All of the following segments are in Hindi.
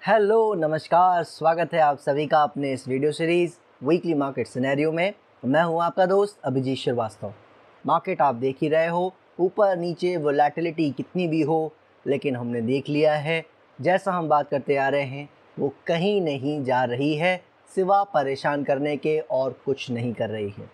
हेलो नमस्कार, स्वागत है आप सभी का अपने इस video series weekly market scenario में। मैं हूं आपका दोस्त अभिजीत श्रीवास्तव। मार्केट आप देख ही रहे हो, ऊपर नीचे वोलेटिलिटी कितनी भी हो, लेकिन हमने देख लिया है जैसा हम बात करते आ रहे हैं वो कहीं नहीं जा रही है, सिवा परेशान करने के और कुछ नहीं कर रही है।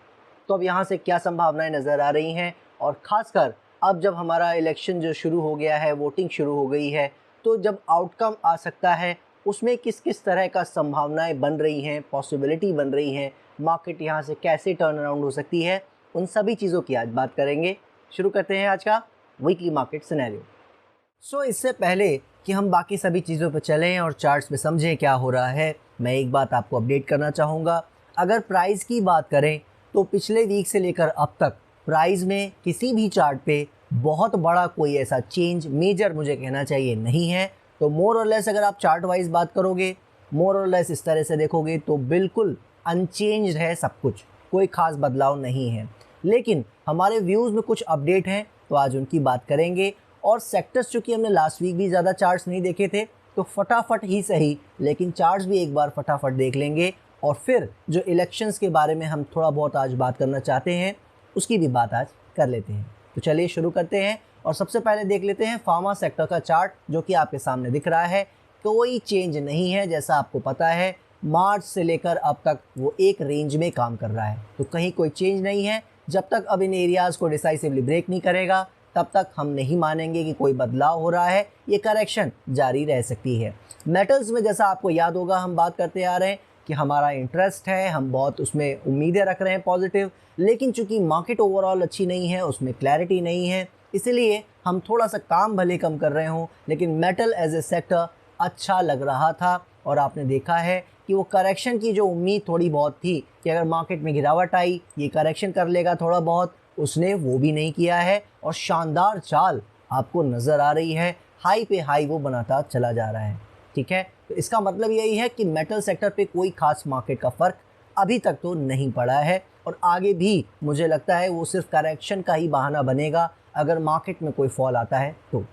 तो अब यहाँ से क्या संभावनाएं नज़र आ रही हैं, और ख़ासकर अब जब हमारा इलेक्शन जो शुरू हो गया है, वोटिंग शुरू हो गई है, तो जब आउटकम आ सकता है उसमें किस किस तरह का संभावनाएं बन रही हैं, पॉसिबिलिटी बन रही हैं, मार्केट यहाँ से कैसे टर्न अराउंड हो सकती है, उन सभी चीज़ों की आज बात करेंगे। शुरू करते हैं आज का वीकली मार्केट सिनेरियो। इससे पहले कि हम बाकी सभी चीज़ों पर चलें और चार्ट्स में समझें क्या हो रहा है, मैं एक बात आपको अपडेट करना चाहूँगा। अगर प्राइस की बात करें तो पिछले वीक से लेकर अब तक प्राइस में किसी भी चार्ट पे बहुत बड़ा कोई ऐसा चेंज मेजर मुझे कहना चाहिए नहीं है। तो मोर और लेस अगर आप चार्ट वाइज बात करोगे, मोर और लेस इस तरह से देखोगे तो बिल्कुल अनचेंज्ड है सब कुछ, कोई ख़ास बदलाव नहीं है। लेकिन हमारे व्यूज़ में कुछ अपडेट हैं तो आज उनकी बात करेंगे। और सेक्टर्स, चूँकि हमने लास्ट वीक भी ज़्यादा चार्ट्स नहीं देखे थे, तो फटाफट ही सही लेकिन चार्ट्स भी एक बार फटाफट देख लेंगे। और फिर जो इलेक्शंस के बारे में हम थोड़ा बहुत आज बात करना चाहते हैं उसकी भी बात आज कर लेते हैं। तो चलिए शुरू करते हैं और सबसे पहले देख लेते हैं फार्मा सेक्टर का चार्ट, जो कि आपके सामने दिख रहा है। कोई चेंज नहीं है, जैसा आपको पता है मार्च से लेकर अब तक वो एक रेंज में काम कर रहा है, तो कहीं कोई चेंज नहीं है। जब तक अब इन एरियाज़ को डिसाइसिवली ब्रेक नहीं करेगा तब तक हम नहीं मानेंगे कि कोई बदलाव हो रहा है, ये करेक्शन जारी रह सकती है। मेटल्स में जैसा आपको याद होगा हम बात करते आ रहे हैं कि हमारा इंटरेस्ट है, हम बहुत उसमें उम्मीदें रख रहे हैं पॉजिटिव, लेकिन चूंकि मार्केट ओवरऑल अच्छी नहीं है, उसमें क्लैरिटी नहीं है, इसलिए हम थोड़ा सा काम भले कम कर रहे हों, लेकिन मेटल एज ए सेक्टर अच्छा लग रहा था। और आपने देखा है कि वो करेक्शन की जो उम्मीद थोड़ी बहुत थी कि अगर मार्केट में गिरावट आई ये करेक्शन कर लेगा थोड़ा बहुत, उसने वो भी नहीं किया है और शानदार चाल आपको नज़र आ रही है, हाई पे हाई वो बनाता चला जा रहा है। ठीक है, तो इसका मतलब यही है कि मेटल सेक्टर पे कोई खास मार्केट का फ़र्क अभी तक तो नहीं पड़ा है, और आगे भी मुझे लगता है वो सिर्फ करेक्शन का ही बहाना बनेगा अगर मार्केट में कोई फॉल आता है तो।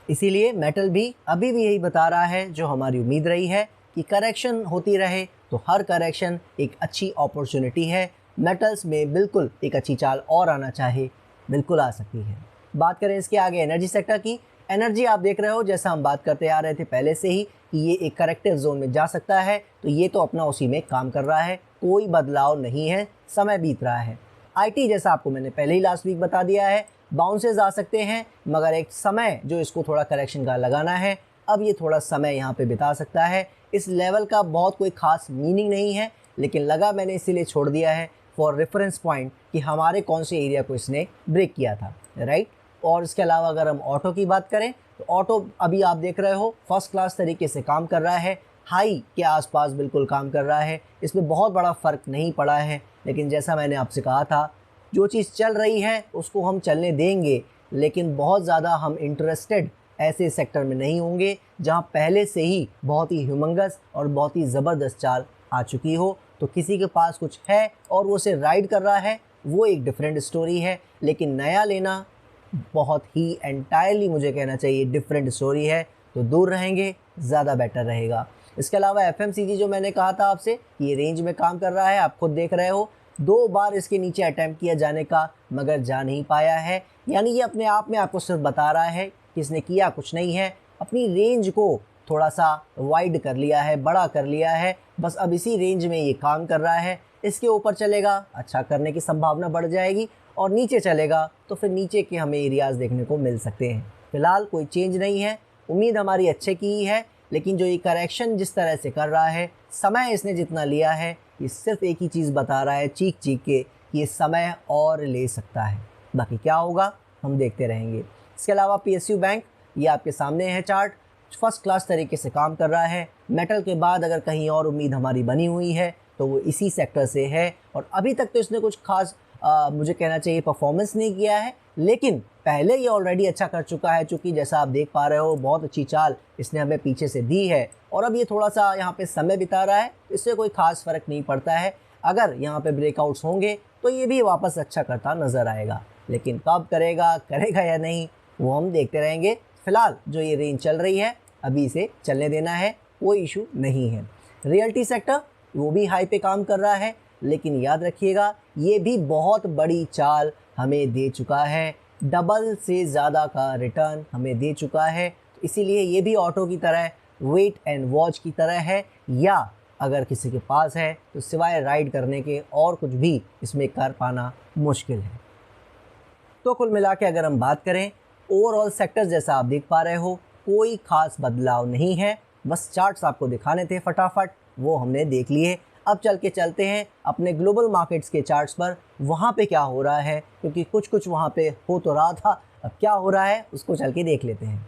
इसीलिए मेटल भी अभी भी यही बता रहा है जो हमारी उम्मीद रही है कि करेक्शन होती रहे, तो हर करेक्शन एक अच्छी अपॉर्चुनिटी है। मेटल्स में बिल्कुल एक अच्छी चाल और आना चाहे बिल्कुल आ सकती है। बात करें इसके आगे एनर्जी सेक्टर की। एनर्जी आप देख रहे हो, जैसा हम बात करते आ रहे थे पहले से ही, कि ये एक करेक्टिव जोन में जा सकता है, तो ये तो अपना उसी में काम कर रहा है, कोई बदलाव नहीं है, समय बीत रहा है। आईटी जैसा आपको मैंने पहले ही लास्ट वीक बता दिया है, बाउंसेस आ सकते हैं, मगर एक समय जो इसको थोड़ा करेक्शन का लगाना है, अब ये थोड़ा समय यहाँ पे बिता सकता है। इस लेवल का बहुत कोई ख़ास मीनिंग नहीं है, लेकिन लगा मैंने इसीलिए छोड़ दिया है फॉर रेफरेंस पॉइंट कि हमारे कौन से एरिया को इसने ब्रेक किया था, राइट। और इसके अलावा अगर हम ऑटो की बात करें तो ऑटो अभी आप देख रहे हो फर्स्ट क्लास तरीके से काम कर रहा है, हाई के आसपास बिल्कुल काम कर रहा है, इसमें बहुत बड़ा फ़र्क नहीं पड़ा है। लेकिन जैसा मैंने आपसे कहा था, जो चीज़ चल रही है उसको हम चलने देंगे, लेकिन बहुत ज़्यादा हम इंटरेस्टेड ऐसे सेक्टर में नहीं होंगे जहां पहले से ही बहुत ही ह्यूमंगस और बहुत ही ज़बरदस्त चाल आ चुकी हो। तो किसी के पास कुछ है और वो उसे राइड कर रहा है, वो एक डिफरेंट स्टोरी है, लेकिन नया लेना बहुत ही एंटायरली मुझे कहना चाहिए डिफरेंट स्टोरी है, तो दूर रहेंगे ज़्यादा बेटर रहेगा। इसके अलावा एफएमसीजी जो मैंने कहा था आपसे, ये रेंज में काम कर रहा है, आप खुद देख रहे हो, 2 बार इसके नीचे अटैम्प्ट किया जाने का मगर जा नहीं पाया है। यानी ये अपने आप में आपको सिर्फ बता रहा है कि इसने किया कुछ नहीं है, अपनी रेंज को थोड़ा सा वाइड कर लिया है, बड़ा कर लिया है, बस अब इसी रेंज में ये काम कर रहा है। इसके ऊपर चलेगा अच्छा करने की संभावना बढ़ जाएगी, और नीचे चलेगा तो फिर नीचे के हमें एरियाज़ देखने को मिल सकते हैं। फिलहाल कोई चेंज नहीं है, उम्मीद हमारी अच्छे की ही है, लेकिन जो ये करेक्शन जिस तरह से कर रहा है, समय इसने जितना लिया है, ये सिर्फ एक ही चीज़ बता रहा है चीख चीख के कि ये समय और ले सकता है। बाकी क्या होगा हम देखते रहेंगे। इसके अलावा पीएसयू बैंक, ये आपके सामने है चार्ट, फर्स्ट क्लास तरीके से काम कर रहा है। मेटल के बाद अगर कहीं और उम्मीद हमारी बनी हुई है तो वो इसी सेक्टर से है, और अभी तक तो इसने कुछ खास मुझे कहना चाहिए परफॉर्मेंस नहीं किया है, लेकिन पहले ये ऑलरेडी अच्छा कर चुका है, चूँकि जैसा आप देख पा रहे हो बहुत अच्छी चाल इसने हमें पीछे से दी है, और अब ये थोड़ा सा यहाँ पे समय बिता रहा है, इससे कोई ख़ास फ़र्क नहीं पड़ता है। अगर यहाँ पे ब्रेकआउट्स होंगे तो ये भी वापस अच्छा करता नज़र आएगा, लेकिन कब करेगा या नहीं वो हम देखते रहेंगे। फ़िलहाल जो ये रेंज चल रही है अभी इसे चलने देना है, कोई इशू नहीं है। रियल्टी सेक्टर वो भी हाई पे काम कर रहा है, लेकिन याद रखिएगा ये भी बहुत बड़ी चाल हमें दे चुका है, डबल से ज़्यादा का रिटर्न हमें दे चुका है। तो इसीलिए ये भी ऑटो की तरह वेट एंड वॉच की तरह है, या अगर किसी के पास है तो सिवाय राइड करने के और कुछ भी इसमें कर पाना मुश्किल है। तो कुल मिला के अगर हम बात करें ओवरऑल सेक्टर, जैसा आप देख पा रहे हो कोई ख़ास बदलाव नहीं है। बस चार्ट्स आपको दिखाने थे फटाफट, वो हमने देख लिए। अब चलते हैं अपने ग्लोबल मार्केट्स के चार्ट्स पर, वहाँ पे क्या हो रहा है, क्योंकि कुछ वहाँ पे हो तो रहा था, अब क्या हो रहा है उसको चल के देख लेते हैं।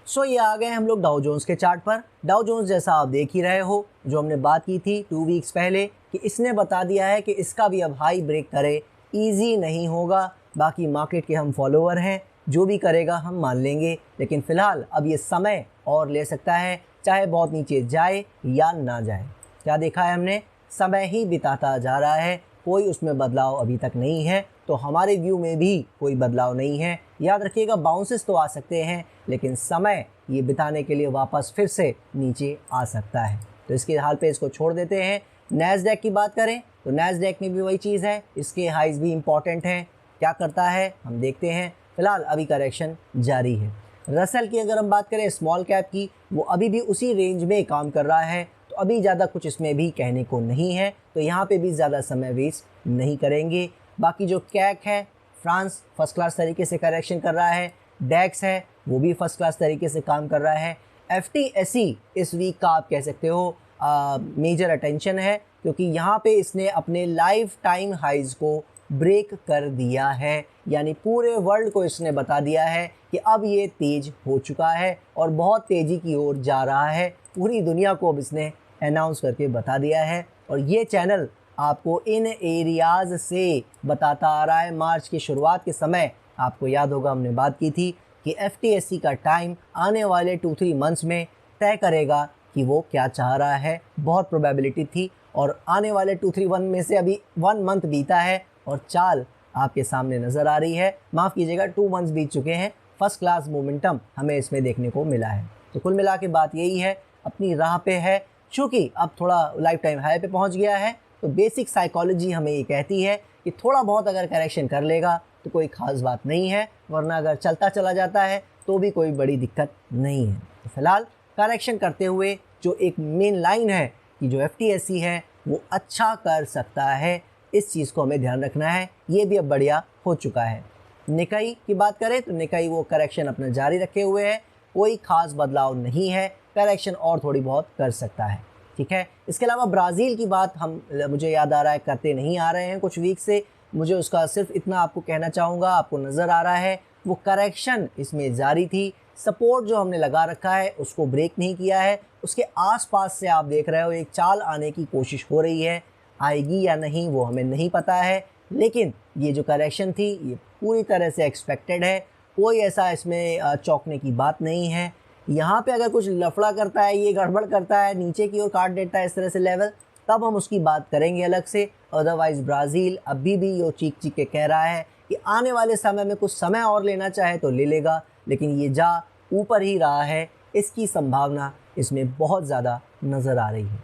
सो ये आ गए हम लोग डाउ जोन्स के चार्ट पर। डाउ जोन्स जैसा आप देख ही रहे हो, जो हमने बात की थी 2 वीक्स पहले कि इसने बता दिया है कि इसका भी अब हाई ब्रेक करे ईजी नहीं होगा। बाकी मार्केट के हम फॉलोअर हैं, जो भी करेगा हम मान लेंगे, लेकिन फ़िलहाल अब ये समय और ले सकता है, चाहे बहुत नीचे जाए या ना जाए। क्या देखा है हमने, समय ही बिताता जा रहा है, कोई उसमें बदलाव अभी तक नहीं है। तो हमारे व्यू में भी कोई बदलाव नहीं है। याद रखिएगा बाउंसेस तो आ सकते हैं, लेकिन समय ये बिताने के लिए वापस फिर से नीचे आ सकता है। तो इसके हाल पे इसको छोड़ देते हैं। नैस्डैक की बात करें तो नैस्डैक में भी वही चीज़ है, इसके हाइज भी इम्पॉर्टेंट हैं। क्या करता है हम देखते हैं, फ़िलहाल अभी करेक्शन जारी है। रसल की अगर हम बात करें स्मॉल कैप की, वो अभी भी उसी रेंज में काम कर रहा है, तो अभी ज़्यादा कुछ इसमें भी कहने को नहीं है, तो यहाँ पे भी ज़्यादा समय वेस्ट नहीं करेंगे। बाकी जो कैक है फ्रांस फर्स्ट क्लास तरीके से करेक्शन कर रहा है, डैक्स है वो भी फर्स्ट क्लास तरीके से काम कर रहा है। FTSE इस वीक का आप कह सकते हो मेजर अटेंशन है, क्योंकि यहाँ पे इसने अपने लाइफ टाइम हाइज़ को ब्रेक कर दिया है, यानी पूरे वर्ल्ड को इसने बता दिया है कि अब ये तेज़ हो चुका है और बहुत तेज़ी की ओर जा रहा है। पूरी दुनिया को अब इसने अनाउंस करके बता दिया है, और ये चैनल आपको इन एरियाज़ से बताता आ रहा है। मार्च की शुरुआत के समय आपको याद होगा हमने बात की थी कि FTSE का टाइम आने वाले 2-3 मंथ्स में तय करेगा कि वो क्या चाह रहा है। बहुत प्रोबेबिलिटी थी, और आने वाले 2-3 में से अभी 1 मंथ बीता है और चाल आपके सामने नज़र आ रही है। माफ़ कीजिएगा 2 मंथ्स बीत चुके हैं, फर्स्ट क्लास मोमेंटम हमें इसमें देखने को मिला है। तो कुल मिला के बात यही है, अपनी राह पे है। चूँकि अब थोड़ा लाइफ टाइम हाई पे पहुँच गया है, तो बेसिक साइकोलॉजी हमें ये कहती है कि थोड़ा बहुत अगर करेक्शन कर लेगा तो कोई ख़ास बात नहीं है, वरना अगर चलता चला जाता है तो भी कोई बड़ी दिक्कत नहीं है। तो फिलहाल करेक्शन करते हुए जो एक मेन लाइन है कि जो FTSE है वो अच्छा कर सकता है, इस चीज़ को हमें ध्यान रखना है। ये भी अब बढ़िया हो चुका है। निकाई की बात करें तो निकाई वो करेक्शन अपना जारी रखे हुए है, कोई ख़ास बदलाव नहीं है, करेक्शन और थोड़ी बहुत कर सकता है, ठीक है। इसके अलावा ब्राज़ील की बात हम मुझे याद आ रहा है करते नहीं आ रहे हैं कुछ वीक से। मुझे उसका सिर्फ इतना आपको कहना चाहूँगा, आपको नज़र आ रहा है वो करेक्शन इसमें जारी थी। सपोर्ट जो हमने लगा रखा है उसको ब्रेक नहीं किया है, उसके आसपास से आप देख रहे हो एक चाल आने की कोशिश हो रही है। आएगी या नहीं वो हमें नहीं पता है, लेकिन ये जो करेक्शन थी ये पूरी तरह से एक्सपेक्टेड है। कोई ऐसा इसमें चौंकने की बात नहीं है। यहाँ पे अगर कुछ लफड़ा करता है, ये गड़बड़ करता है, नीचे की ओर काट देता है इस तरह से लेवल, तब हम उसकी बात करेंगे अलग से। अदरवाइज़ ब्राज़ील अभी भी ये चीख चीख के कह रहा है कि आने वाले समय में कुछ समय और लेना चाहे तो ले लेगा, लेकिन ये जा ऊपर ही रहा है, इसकी संभावना इसमें बहुत ज़्यादा नज़र आ रही है।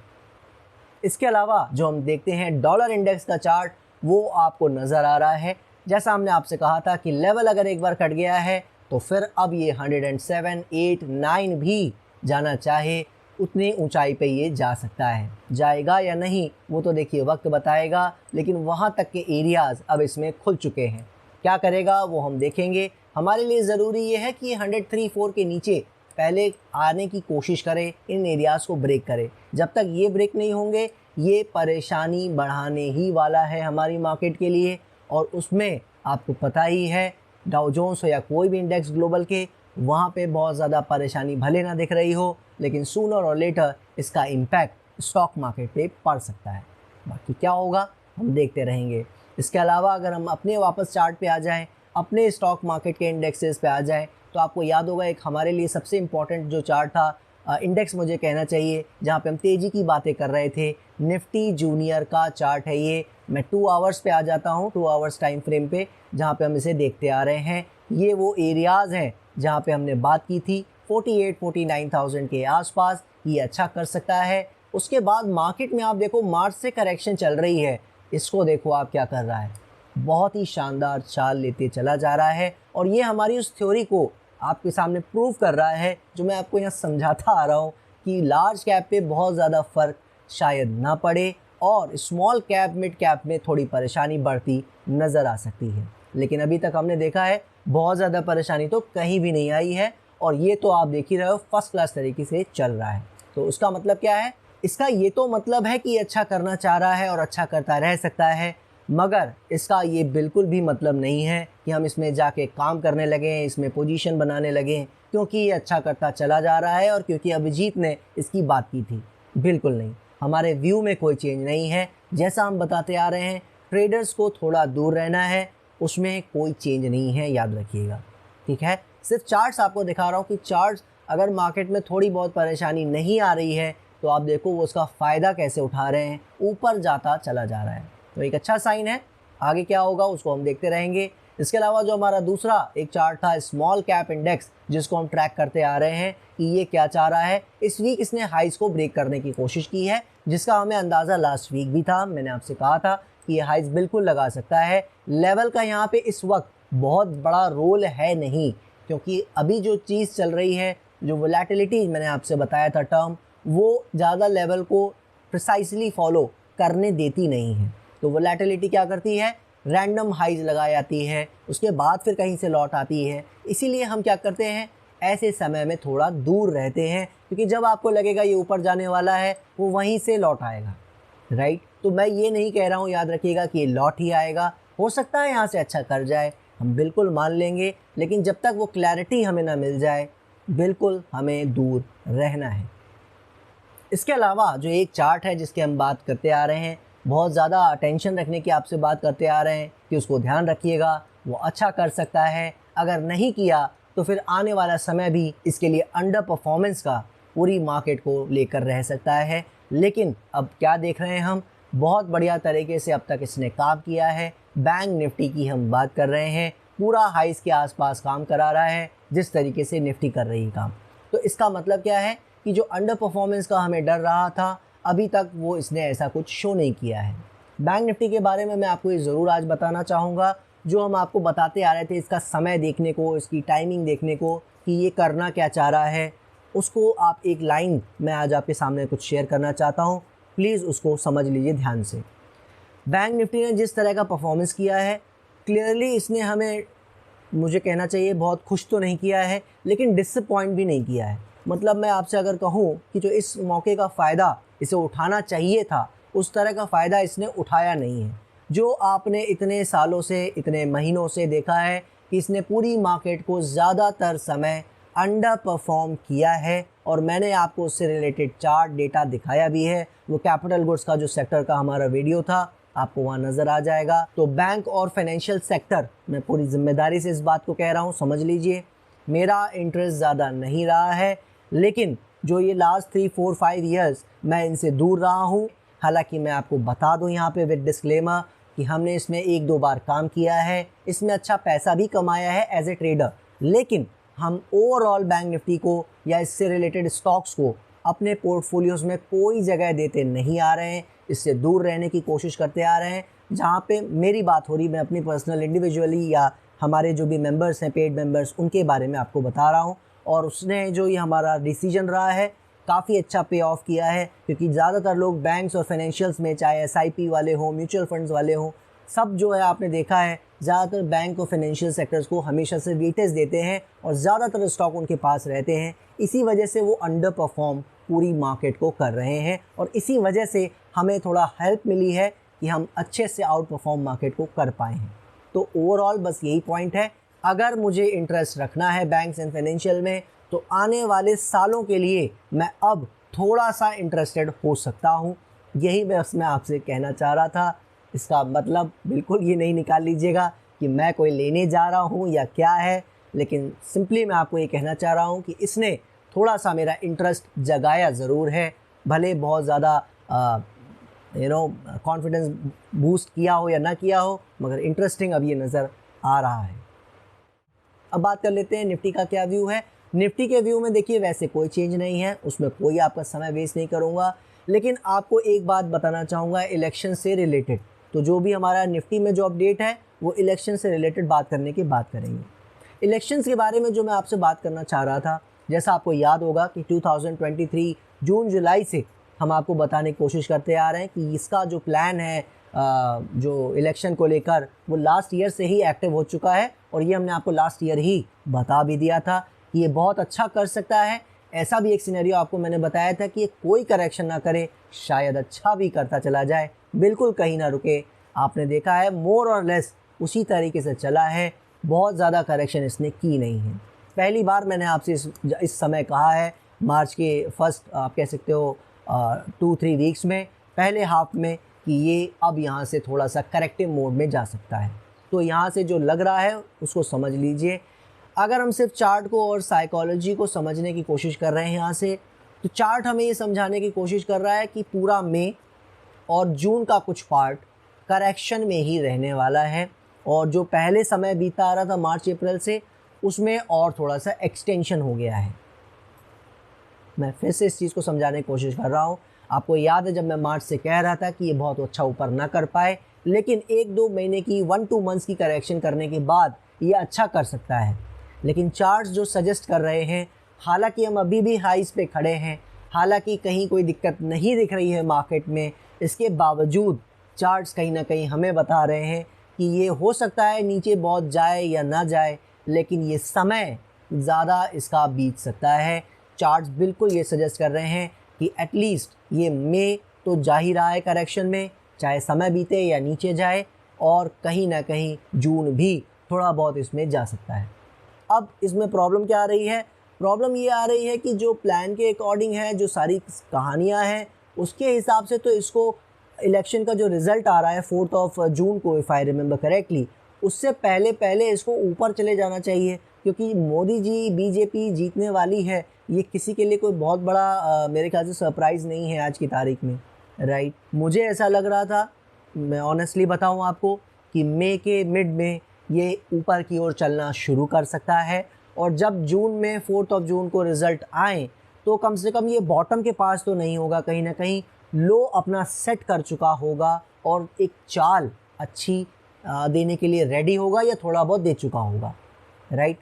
इसके अलावा जो हम देखते हैं डॉलर इंडेक्स का चार्ट, वो आपको नज़र आ रहा है। जैसा हमने आपसे कहा था कि लेवल अगर एक बार कट गया है तो फिर अब ये 107, 8, 9 भी जाना चाहे उतनी ऊंचाई पे ये जा सकता है। जाएगा या नहीं वो तो देखिए वक्त बताएगा, लेकिन वहाँ तक के एरियाज़ अब इसमें खुल चुके हैं। क्या करेगा वो हम देखेंगे। हमारे लिए ज़रूरी ये है कि 103.4 के नीचे पहले आने की कोशिश करे, इन एरियाज़ को ब्रेक करे। जब तक ये ब्रेक नहीं होंगे ये परेशानी बढ़ाने ही वाला है हमारी मार्केट के लिए। और उसमें आपको पता ही है डाउ जोन्स हो या कोई भी इंडेक्स ग्लोबल के, वहाँ पे बहुत ज़्यादा परेशानी भले ना दिख रही हो, लेकिन सूनर और लेटर इसका इम्पैक्ट स्टॉक मार्केट पे पड़ सकता है। बाकी क्या होगा हम देखते रहेंगे। इसके अलावा अगर हम अपने वापस चार्ट पे आ जाएं, अपने स्टॉक मार्केट के इंडेक्सेस पे आ जाएं, तो आपको याद होगा एक हमारे लिए सबसे इम्पॉर्टेंट जो चार्ट था, इंडेक्स मुझे कहना चाहिए, जहाँ पे हम तेज़ी की बातें कर रहे थे, निफ्टी जूनियर का चार्ट है ये। मैं 2 आवर्स पे आ जाता हूँ, 2 आवर्स टाइम फ्रेम पे, जहाँ पे हम इसे देखते आ रहे हैं। ये वो एरियाज़ हैं जहाँ पे हमने बात की थी 48-49,000 के आसपास। कि ये अच्छा कर सकता है। उसके बाद मार्केट में आप देखो मार्च से करेक्शन चल रही है, इसको देखो आप क्या कर रहा है, बहुत ही शानदार चाल लेते चला जा रहा है और ये हमारी उस थ्योरी को आपके सामने प्रूव कर रहा है जो मैं आपको यहाँ समझाता आ रहा हूँ कि लार्ज कैप पे बहुत ज़्यादा फ़र्क शायद ना पड़े और स्मॉल कैप मिड कैप में थोड़ी परेशानी बढ़ती नज़र आ सकती है। लेकिन अभी तक हमने देखा है बहुत ज़्यादा परेशानी तो कहीं भी नहीं आई है और ये तो आप देख ही रहे हो फर्स्ट क्लास तरीके से चल रहा है। तो उसका मतलब क्या है? इसका ये तो मतलब है कि ये अच्छा करना चाह रहा है और अच्छा करता रह सकता है, मगर इसका ये बिल्कुल भी मतलब नहीं है कि हम इसमें जाके काम करने लगें, इसमें पोजीशन बनाने लगें क्योंकि ये अच्छा करता चला जा रहा है और क्योंकि अभिजीत ने इसकी बात की थी। बिल्कुल नहीं, हमारे व्यू में कोई चेंज नहीं है। जैसा हम बताते आ रहे हैं ट्रेडर्स को थोड़ा दूर रहना है, उसमें कोई चेंज नहीं है, याद रखिएगा। ठीक है, सिर्फ चार्ट्स आपको दिखा रहा हूँ कि चार्ट्स अगर मार्केट में थोड़ी बहुत परेशानी नहीं आ रही है तो आप देखो वो उसका फ़ायदा कैसे उठा रहे हैं, ऊपर जाता चला जा रहा है, तो एक अच्छा साइन है। आगे क्या होगा उसको हम देखते रहेंगे। इसके अलावा जो हमारा दूसरा एक चार्ट था स्मॉल कैप इंडेक्स, जिसको हम ट्रैक करते आ रहे हैं कि ये क्या चाह रहा है। इस वीक इसने हाइस को ब्रेक करने की कोशिश की है, जिसका हमें अंदाज़ा लास्ट वीक भी था। मैंने आपसे कहा था कि ये हाइस बिल्कुल लगा सकता है। लेवल का यहाँ पे इस वक्त बहुत बड़ा रोल है नहीं, क्योंकि अभी जो चीज़ चल रही है, जो वोलेटिलिटी मैंने आपसे बताया था टर्म, वो ज़्यादा लेवल को प्रिसाइसली फॉलो करने देती नहीं है। तो वोलेटिलिटी क्या करती है, रैंडम हाइज लगा जाती है, उसके बाद फिर कहीं से लौट आती है। इसीलिए हम क्या करते हैं, ऐसे समय में थोड़ा दूर रहते हैं, क्योंकि जब आपको लगेगा ये ऊपर जाने वाला है वो वहीं से लौट आएगा, राइट। तो मैं ये नहीं कह रहा हूँ, याद रखिएगा, कि ये लौट ही आएगा। हो सकता है यहाँ से अच्छा कर जाए, हम बिल्कुल मान लेंगे, लेकिन जब तक वो क्लैरिटी हमें ना मिल जाए बिल्कुल हमें दूर रहना है। इसके अलावा जो एक चार्ट है जिसकी हम बात करते आ रहे हैं, बहुत ज़्यादा अटेंशन रखने की आपसे बात करते आ रहे हैं कि उसको ध्यान रखिएगा, वो अच्छा कर सकता है। अगर नहीं किया तो फिर आने वाला समय भी इसके लिए अंडर परफॉर्मेंस का पूरी मार्केट को लेकर रह सकता है। लेकिन अब क्या देख रहे हैं हम, बहुत बढ़िया तरीके से अब तक इसने काम किया है। बैंक निफ्टी की हम बात कर रहे हैं, पूरा हाइस के आसपास काम करा रहा है जिस तरीके से निफ्टी कर रही है काम। तो इसका मतलब क्या है कि जो अंडर परफॉर्मेंस का हमें डर रहा था, अभी तक वो इसने ऐसा कुछ शो नहीं किया है। बैंक निफ्टी के बारे में मैं आपको ये ज़रूर आज बताना चाहूँगा, जो हम आपको बताते आ रहे थे इसका समय देखने को, इसकी टाइमिंग देखने को कि ये करना क्या चाह रहा है, उसको आप एक लाइन मैं आज आपके सामने कुछ शेयर करना चाहता हूँ, प्लीज़ उसको समझ लीजिए ध्यान से। बैंक निफ्टी ने जिस तरह का परफॉर्मेंस किया है, क्लियरली इसने हमें, मुझे कहना चाहिए, बहुत खुश तो नहीं किया है, लेकिन डिसअपॉइंट भी नहीं किया है। मतलब मैं आपसे अगर कहूँ कि जो इस मौके का फ़ायदा इसे उठाना चाहिए था, उस तरह का फ़ायदा इसने उठाया नहीं है। जो आपने इतने सालों से, इतने महीनों से देखा है कि इसने पूरी मार्केट को ज़्यादातर समय अंडर परफॉर्म किया है, और मैंने आपको उससे रिलेटेड चार्ट डेटा दिखाया भी है। वो कैपिटल गुड्स का जो सेक्टर का हमारा वीडियो था, आपको वहाँ नज़र आ जाएगा। तो बैंक और फाइनेंशियल सेक्टर, मैं पूरी जिम्मेदारी से इस बात को कह रहा हूँ, समझ लीजिए, मेरा इंटरेस्ट ज़्यादा नहीं रहा है, लेकिन जो ये लास्ट 3-4-5 ईयर्स मैं इनसे दूर रहा हूँ। हालांकि मैं आपको बता दूँ यहाँ पे विद डिस्क्लेमर कि हमने इसमें 1-2 बार काम किया है, इसमें अच्छा पैसा भी कमाया है एज ए ट्रेडर, लेकिन हम ओवरऑल बैंक निफ्टी को या इससे रिलेटेड स्टॉक्स को अपने पोर्टफोलियोज़ में कोई जगह देते नहीं आ रहे हैं, इससे दूर रहने की कोशिश करते आ रहे हैं। जहाँ पे मेरी बात हो रही, मैं अपनी पर्सनल इंडिविजुअली या हमारे जो भी मेंबर्स हैं, पेड मेंबर्स, उनके बारे में आपको बता रहा हूँ। और उसने जो ये हमारा डिसीजन रहा है, काफ़ी अच्छा पे ऑफ किया है, क्योंकि ज़्यादातर लोग बैंक्स और फाइनेंशियल्स में, चाहे एसआईपी वाले हों, म्यूचुअल फंड्स वाले हों, सब जो है आपने देखा है ज़्यादातर बैंक और फाइनेंशियल सेक्टर्स को हमेशा से वेटेज देते हैं और ज़्यादातर स्टॉक उनके पास रहते हैं। इसी वजह से वो अंडर परफॉर्म पूरी मार्केट को कर रहे हैं, और इसी वजह से हमें थोड़ा हेल्प मिली है कि हम अच्छे से आउट परफॉर्म मार्केट को कर पाए हैं। तो ओवरऑल बस यही पॉइंट है, अगर मुझे इंटरेस्ट रखना है बैंक्स एंड फाइनेंशियल में, तो आने वाले सालों के लिए मैं अब थोड़ा सा इंटरेस्टेड हो सकता हूँ। यही बस मैं आपसे कहना चाह रहा था। इसका मतलब बिल्कुल ये नहीं निकाल लीजिएगा कि मैं कोई लेने जा रहा हूँ या क्या है, लेकिन सिंपली मैं आपको ये कहना चाह रहा हूँ कि इसने थोड़ा सा मेरा इंटरेस्ट जगाया ज़रूर है। भले बहुत ज़्यादा कॉन्फिडेंस बूस्ट किया हो या ना किया हो, मगर इंटरेस्टिंग अब ये नज़र आ रहा है। अब बात कर लेते हैं निफ्टी का क्या व्यू है। निफ्टी के व्यू में देखिए वैसे कोई चेंज नहीं है, उसमें कोई आपका समय वेस्ट नहीं करूँगा, लेकिन आपको एक बात बताना चाहूँगा इलेक्शन से रिलेटेड। तो जो भी हमारा निफ्टी में जो अपडेट है वो इलेक्शन से रिलेटेड बात करने की बात करेंगे। इलेक्शंस के बारे में जो मैं आपसे बात करना चाह रहा था, जैसा आपको याद होगा कि 2023 जून जुलाई से हम आपको बताने की कोशिश करते आ रहे हैं कि इसका जो प्लान है जो इलेक्शन को लेकर वो लास्ट ईयर से ही एक्टिव हो चुका है, और ये हमने आपको लास्ट ईयर ही बता भी दिया था कि ये बहुत अच्छा कर सकता है। ऐसा भी एक सिनेरियो आपको मैंने बताया था कि ये कोई करेक्शन ना करे, शायद अच्छा भी करता चला जाए, बिल्कुल कहीं ना रुके। आपने देखा है मोर और लेस उसी तरीके से चला है, बहुत ज़्यादा करेक्शन इसने की नहीं है। पहली बार मैंने आपसे इस समय कहा है, मार्च के फर्स्ट आप कह सकते हो 2-3 वीक्स में, पहले हाफ में, कि ये अब यहाँ से थोड़ा सा करेक्टिव मोड में जा सकता है। तो यहाँ से जो लग रहा है उसको समझ लीजिए। अगर हम सिर्फ चार्ट को और साइकोलॉजी को समझने की कोशिश कर रहे हैं यहाँ से, तो चार्ट हमें ये समझाने की कोशिश कर रहा है कि पूरा मई और जून का कुछ पार्ट करेक्शन में ही रहने वाला है, और जो पहले समय बीता आ रहा था मार्च अप्रैल से, उसमें और थोड़ा सा एक्सटेंशन हो गया है। मैं फिर से इस चीज़ को समझाने की कोशिश कर रहा हूँ। आपको याद है जब मैं मार्च से कह रहा था कि ये बहुत अच्छा ऊपर ना कर पाए, लेकिन 1-2 महीने की 1-2 मंथ्स की करेक्शन करने के बाद ये अच्छा कर सकता है। लेकिन चार्ट्स जो सजेस्ट कर रहे हैं, हालांकि हम अभी भी हाइस पे खड़े हैं, हालांकि कहीं कोई दिक्कत नहीं दिख रही है मार्केट में, इसके बावजूद चार्ट्स कहीं ना कहीं हमें बता रहे हैं कि ये हो सकता है नीचे बहुत जाए या ना जाए, लेकिन ये समय ज़्यादा इसका बीत सकता है। चार्ट्स बिल्कुल ये सजेस्ट कर रहे हैं कि एटलीस्ट ये मई तो जा ही रहा है करेक्शन में, चाहे समय बीते या नीचे जाए, और कहीं ना कहीं जून भी थोड़ा बहुत इसमें जा सकता है। अब इसमें प्रॉब्लम क्या आ रही है? प्रॉब्लम ये आ रही है कि जो प्लान के अकॉर्डिंग है, जो सारी कहानियाँ हैं, उसके हिसाब से तो इसको इलेक्शन का जो रिज़ल्ट आ रहा है 4 जून को, इफ़ आई रिमेंबर करेक्टली, उससे पहले पहले इसको ऊपर चले जाना चाहिए, क्योंकि मोदी जी बीजेपी जीतने वाली है। ये किसी के लिए कोई बहुत बड़ा मेरे ख्याल से सरप्राइज़ नहीं है आज की तारीख में, राइट। मुझे ऐसा लग रहा था, मैं ऑनेस्टली बताऊं आपको, कि मई के मिड में ये ऊपर की ओर चलना शुरू कर सकता है, और जब जून में 4 जून को रिज़ल्ट आए तो कम से कम ये बॉटम के पास तो नहीं होगा, कहीं ना कहीं लो अपना सेट कर चुका होगा और एक चाल अच्छी देने के लिए रेडी होगा, या थोड़ा बहुत दे चुका होगा, राइट।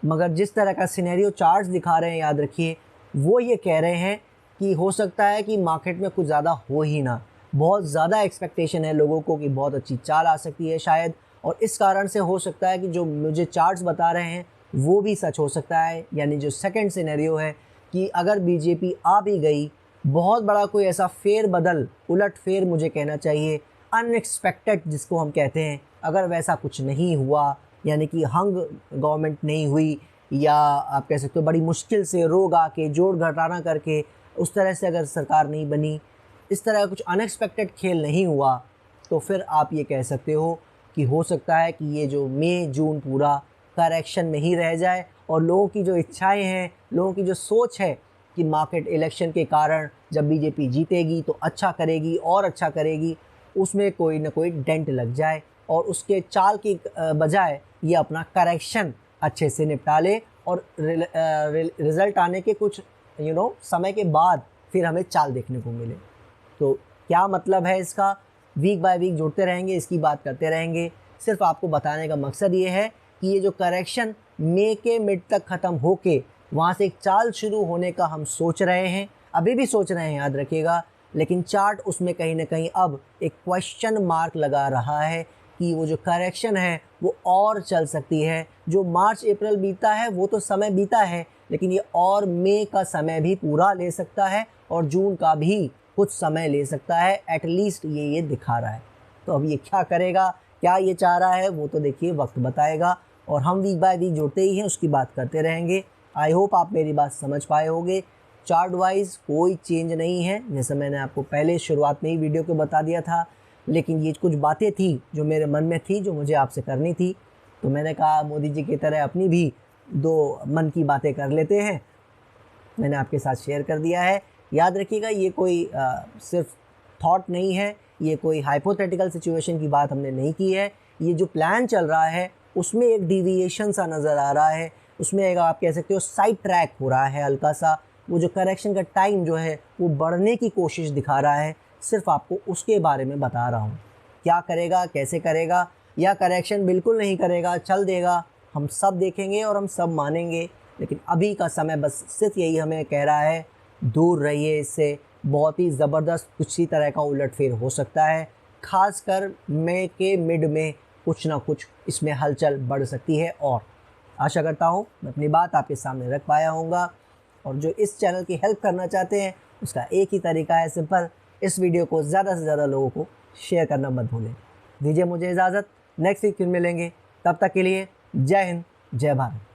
मगर जिस तरह का सिनेरियो चार्ट्स दिखा रहे हैं, याद रखिए, वो ये कह रहे हैं कि हो सकता है कि मार्केट में कुछ ज़्यादा हो ही ना। बहुत ज़्यादा एक्सपेक्टेशन है लोगों को कि बहुत अच्छी चाल आ सकती है शायद, और इस कारण से हो सकता है कि जो मुझे चार्ट्स बता रहे हैं वो भी सच हो सकता है। यानी जो सेकंड सिनेरियो है कि अगर बीजेपी आ भी गई, बहुत बड़ा कोई ऐसा फेर बदल, उलट फेर मुझे कहना चाहिए, अनएक्सपेक्टेड जिसको हम कहते हैं, अगर वैसा कुछ नहीं हुआ, यानी कि हंग गवर्नमेंट नहीं हुई, या आप कह सकते हो बड़ी मुश्किल से रोग आके जोड़ घटाना करके उस तरह से अगर सरकार नहीं बनी, इस तरह का कुछ अनएक्सपेक्टेड खेल नहीं हुआ, तो फिर आप ये कह सकते हो कि हो सकता है कि ये जो मई जून पूरा करेक्शन में ही रह जाए, और लोगों की जो इच्छाएं हैं, लोगों की जो सोच है कि मार्केट इलेक्शन के कारण जब बीजेपी जीतेगी तो अच्छा करेगी और अच्छा करेगी, उसमें कोई ना कोई डेंट लग जाए, और उसके चाल की बजाय ये अपना करेक्शन अच्छे से निपटा ले, और रिज़ल्ट आने के कुछ समय के बाद फिर हमें चाल देखने को मिले। तो क्या मतलब है इसका? वीक बाय वीक जुड़ते रहेंगे, इसकी बात करते रहेंगे। सिर्फ आपको बताने का मकसद ये है कि ये जो करेक्शन मई के मिड तक ख़त्म होके वहाँ से एक चाल शुरू होने का हम सोच रहे हैं, अभी भी सोच रहे हैं, याद रखिएगा, लेकिन चार्ट उसमें कहीं ना कहीं अब एक क्वेश्चन मार्क लगा रहा है कि वो जो करेक्शन है वो और चल सकती है। जो मार्च अप्रैल बीता है वो तो समय बीता है, लेकिन ये और मई का समय भी पूरा ले सकता है, और जून का भी कुछ समय ले सकता है, एटलीस्ट ये दिखा रहा है। तो अब ये क्या करेगा, क्या ये चाह रहा है, वो तो देखिए वक्त बताएगा, और हम वीक बाय वीक जुड़ते ही हैं, उसकी बात करते रहेंगे। आई होप आप मेरी बात समझ पाए होंगे। चार्ट वाइज कोई चेंज नहीं है, जैसे मैंने आपको पहले शुरुआत में ही वीडियो को बता दिया था, लेकिन ये कुछ बातें थी जो मेरे मन में थी, जो मुझे आपसे करनी थी, तो मैंने कहा मोदी जी की तरह अपनी भी 2 मन की बातें कर लेते हैं, मैंने आपके साथ शेयर कर दिया है। याद रखिएगा, ये कोई सिर्फ थॉट नहीं है, ये कोई हाइपोथेटिकल सिचुएशन की बात हमने नहीं की है। ये जो प्लान चल रहा है उसमें एक डिविएशन सा नज़र आ रहा है, उसमें एक आप कह सकते हो साइड ट्रैक हो रहा है हल्का सा, वो जो करेक्शन का टाइम जो है वो बढ़ने की कोशिश दिखा रहा है। सिर्फ आपको उसके बारे में बता रहा हूँ, क्या करेगा, कैसे करेगा, या करेक्शन बिल्कुल नहीं करेगा, चल देगा, हम सब देखेंगे और हम सब मानेंगे। लेकिन अभी का समय बस सिर्फ यही हमें कह रहा है, दूर रहिए इससे, बहुत ही ज़बरदस्त कुछ ही तरह का उलटफेर हो सकता है। खासकर मई के मिड में कुछ ना कुछ इसमें हलचल बढ़ सकती है। और आशा करता हूँ मैं अपनी बात आपके सामने रख पाया होऊंगा। और जो इस चैनल की हेल्प करना चाहते हैं उसका एक ही तरीका है, सिंपल, इस वीडियो को ज़्यादा से ज़्यादा लोगों को शेयर करना मत भूलें। दीजिए मुझे इजाज़त, नेक्स्ट वीक फिर मिलेंगे, तब तक के लिए जय हिंद, जय भारत।